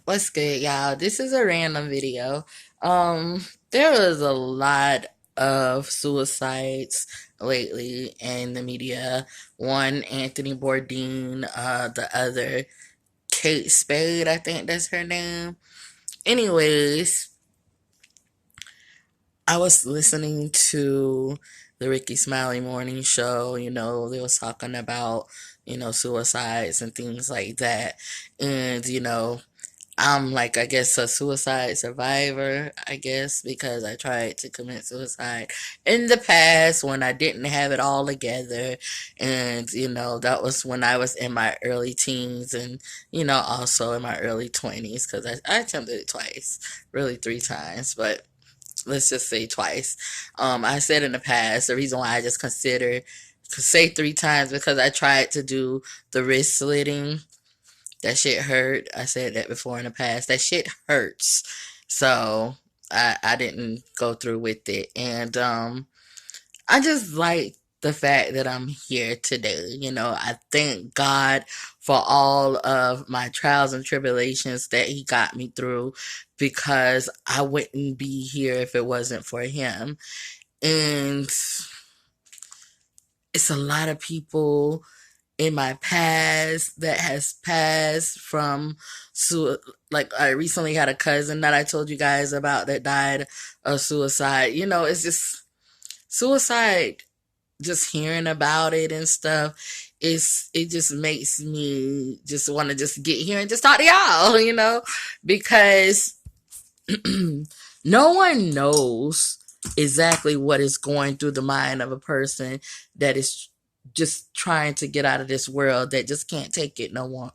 What's good, y'all? This is a random video. There was a lot of suicides lately in the media. One, Anthony Bourdain, the other, Kate Spade, I think that's her name. Anyways, I was listening to the Ricky Smiley morning show. They was talking about, suicides and things like that. And, I'm like, I guess, a suicide survivor, I guess, because I tried to commit suicide in the past when I didn't have it all together. And, that was when I was in my early teens and, also in my early 20s, because I attempted it twice, really three times, but let's just say twice. I said in the past, the reason why I just say three times because I tried to do the wrist slitting. That shit hurt. I said that before in the past. That shit hurts. So I didn't go through with it. And I just like the fact that I'm here today. I thank God for all of my trials and tribulations that He got me through because I wouldn't be here if it wasn't for Him. And it's a lot of people in my past that has passed from like I recently had a cousin that I told you guys about that died of suicide. It's just suicide, just hearing about it and stuff. It just makes me just want to just get here and just talk to y'all, because no one knows exactly what is going through the mind of a person that is just trying to get out of this world, that just can't take it no more.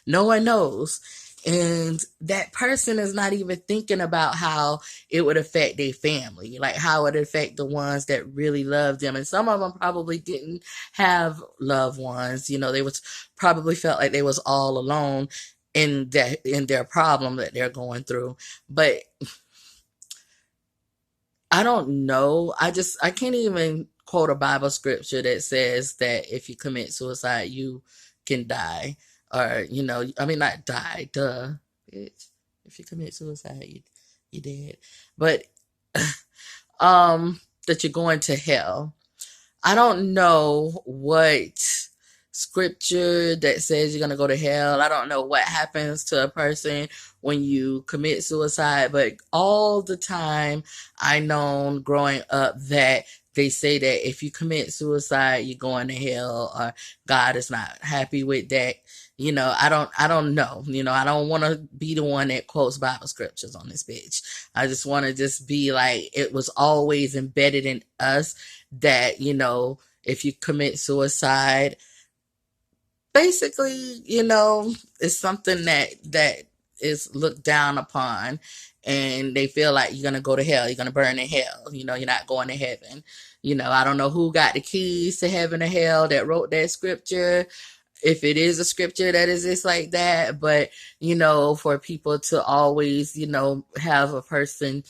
No one knows. And that person is not even thinking about how it would affect their family, like how it would affect the ones that really love them. And some of them probably didn't have loved ones. They was probably felt like they was all alone in their problem that they're going through. But I don't know. I can't even quote a Bible scripture that says that if you commit suicide, you can die. Or, I mean, not die, duh, bitch. If you commit suicide, you dead. But, that you're going to hell. I don't know what scripture that says you're going to go to hell. I don't know what happens to a person when you commit suicide, but all the time I known growing up that they say that if you commit suicide, you're going to hell, or God is not happy with that. I don't know. I don't want to be the one that quotes Bible scriptures on this bitch. I just want to just be like, it was always embedded in us that, if you commit suicide, basically, it's something that is looked down upon, and they feel like you're gonna go to hell, you're gonna burn in hell, you're not going to heaven. I don't know who got the keys to heaven or hell that wrote that scripture, if it is a scripture that is just like that, but for people to always, have a person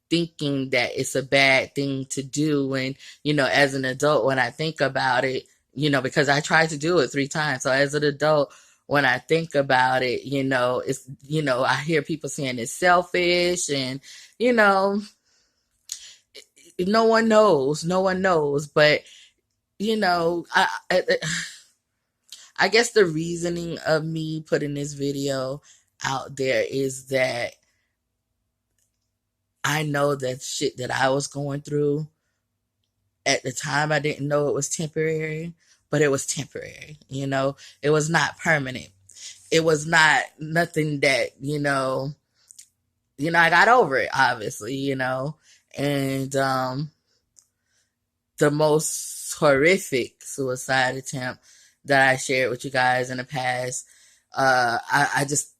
thinking that it's a bad thing to do. And, as an adult, when I think about it, because I tried to do it three times. So as an adult, when I think about it, it's, I hear people saying it's selfish and, you know, no one knows, no one knows. But, I guess the reasoning of me putting this video out there is that I know that shit that I was going through at the time, I didn't know it was temporary, but it was temporary. It was not permanent. It was not nothing that, I got over it, obviously, and, the most horrific suicide attempt that I shared with you guys in the past, I just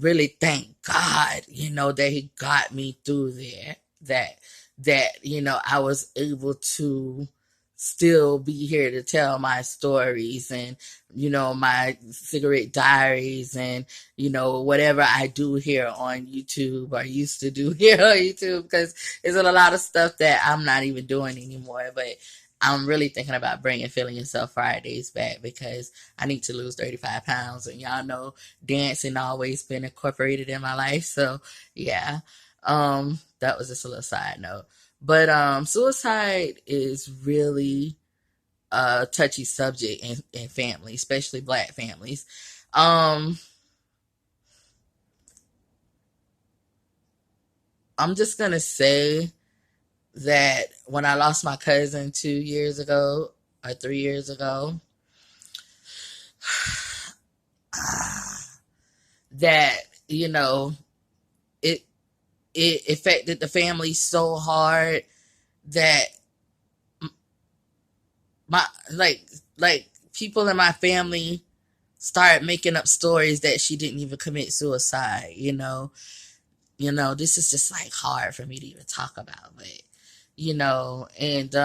really thank God, that He got me through there. That I was able to still be here to tell my stories and my cigarette diaries and whatever I do here on YouTube or used to do here on YouTube, because there's a lot of stuff that I'm not even doing anymore. But I'm really thinking about bringing Feeling Yourself Fridays back because I need to lose 35 pounds. And y'all know dancing always been incorporated in my life. So yeah, that was just a little side note. But suicide is really a touchy subject in family, especially black families. Um, I'm just gonna say that when I lost my cousin 2 years ago or 3 years ago, that you know it it affected the family so hard that my like people in my family started making up stories that she didn't even commit suicide. This is just like hard for me to even talk about, but and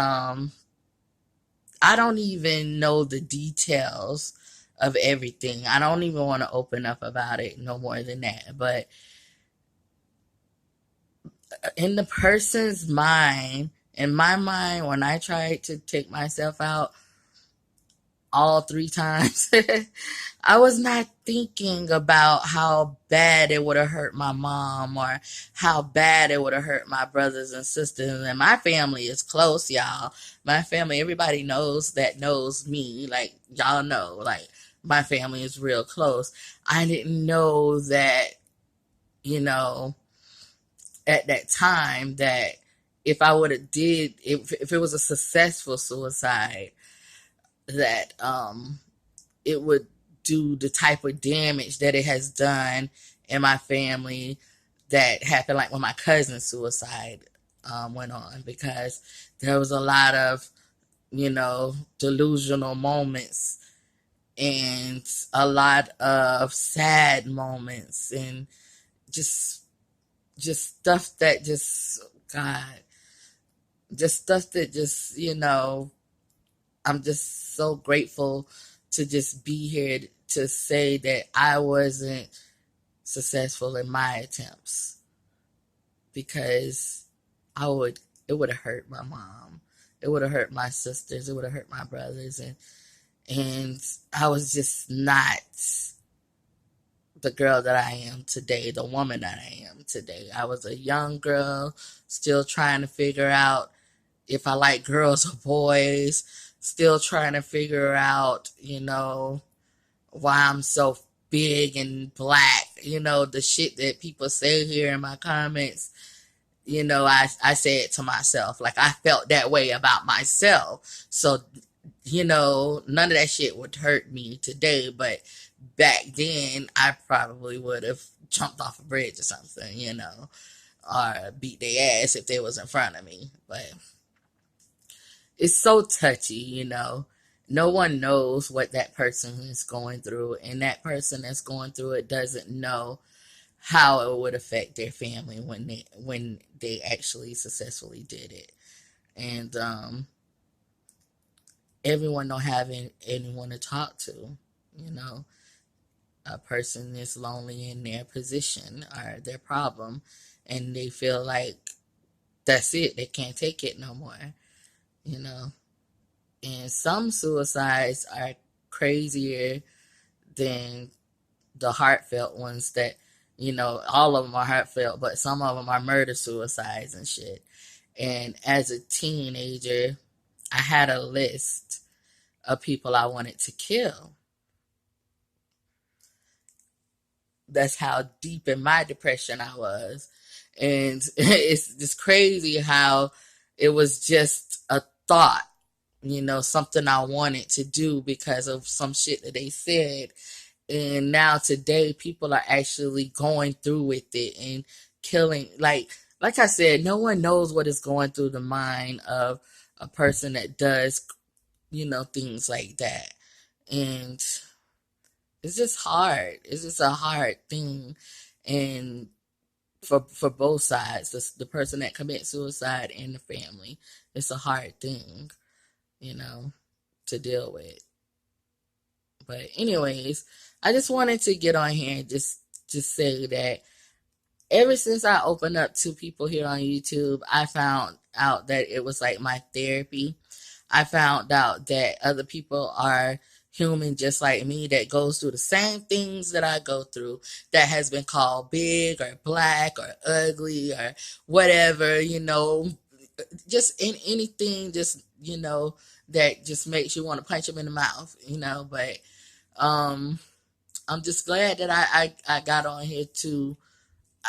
I don't even know the details of everything. I don't even want to open up about it no more than that. But in the person's mind, in my mind, when I tried to take myself out all 3 times, I was not thinking about how bad it would have hurt my mom or how bad it would have hurt my brothers and sisters. And my family is close, y'all. My family, everybody knows me. Like, y'all know, like, my family is real close. I didn't know that, you know, at that time that if I would have if it was a successful suicide, that it would do the type of damage that it has done in my family that happened like when my cousin's suicide went on, because there was a lot of delusional moments and a lot of sad moments and just stuff that just God just stuff that just I'm just so grateful to just be here to say that I wasn't successful in my attempts, because I would it would have hurt my mom, it would have hurt my sisters, it would have hurt my brothers, and I was just not the girl that I am today, the woman that I am today. I was a young girl still trying to figure out if I like girls or boys, still trying to figure out, why I'm so big and black, the shit that people say here in my comments. I say it to myself. Like, I felt that way about myself. So, none of that shit would hurt me today. But back then, I probably would have jumped off a bridge or something, or beat their ass if they was in front of me. But it's so touchy, No one knows what that person is going through, and that person that's going through it doesn't know how it would affect their family when they actually successfully did it. And everyone don't have anyone to talk to, you know. A person is lonely in their position or their problem, and they feel like that's it. They can't take it no more, you know. And some suicides are crazier than the heartfelt ones that, all of them are heartfelt, but some of them are murder suicides and shit. And as a teenager, I had a list of people I wanted to kill. That's how deep in my depression I was. And it's just crazy how it was just a thought, something I wanted to do because of some shit that they said. And now today, people are actually going through with it and killing. Like I said, no one knows what is going through the mind of a person that does, things like that. And it's just hard. It's just a hard thing. And for both sides, the person that commits suicide and the family, it's a hard thing, to deal with. But anyways, I just wanted to get on here and just say that ever since I opened up to people here on YouTube, I found out that it was like my therapy. I found out that other people are human just like me that goes through the same things that I go through, that has been called big or black or ugly or whatever, just in anything, just, that just makes you want to punch them in the mouth, but um I'm just glad that I got on here to,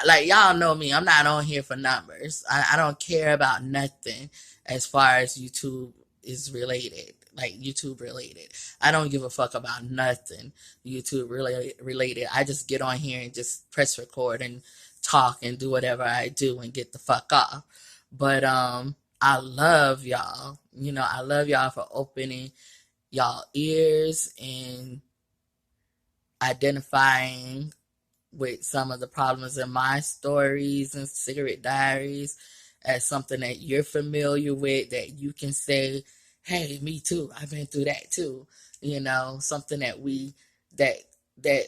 like, y'all know me. I'm not on here for numbers. I don't care about nothing as far as YouTube is related, like YouTube related. I don't give a fuck about nothing YouTube related. I just get on here and just press record and talk and do whatever I do and get the fuck off. But I love y'all. I love y'all for opening y'all ears and identifying with some of the problems in my stories and cigarette diaries as something that you're familiar with, that you can say, hey, me too, I've been through that too. Something that that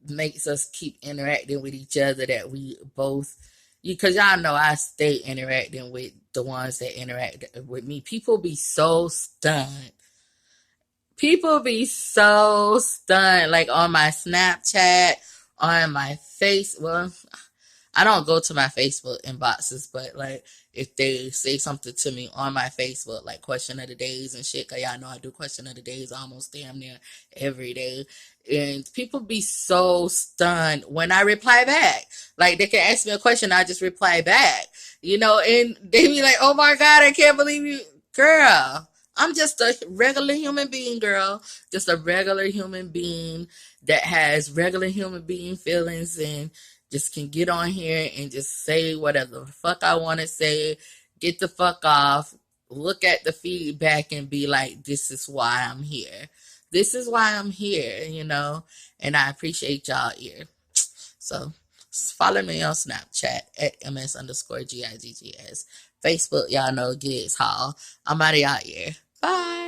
makes us keep interacting with each other, that we both, because y'all know I stay interacting with the ones that interact with me. People be so stunned, like on my Snapchat, on my face. Well, I don't go to my Facebook inboxes, but like if they say something to me on my Facebook, like question of the days and shit, cause y'all know I do question of the days almost damn near every day. And people be so stunned when I reply back. Like they can ask me a question, I just reply back, and they be like, oh my God, I can't believe you. Girl, I'm just a regular human being, girl. Just a regular human being that has regular human being feelings and just can get on here and just say whatever the fuck I want to say, get the fuck off, look at the feedback and be like, this is why I'm here. This is why I'm here, and I appreciate y'all here. So follow me on Snapchat at ms_GIGGS. Facebook, y'all know Gigs Hall. I'm out of y'all here. Bye.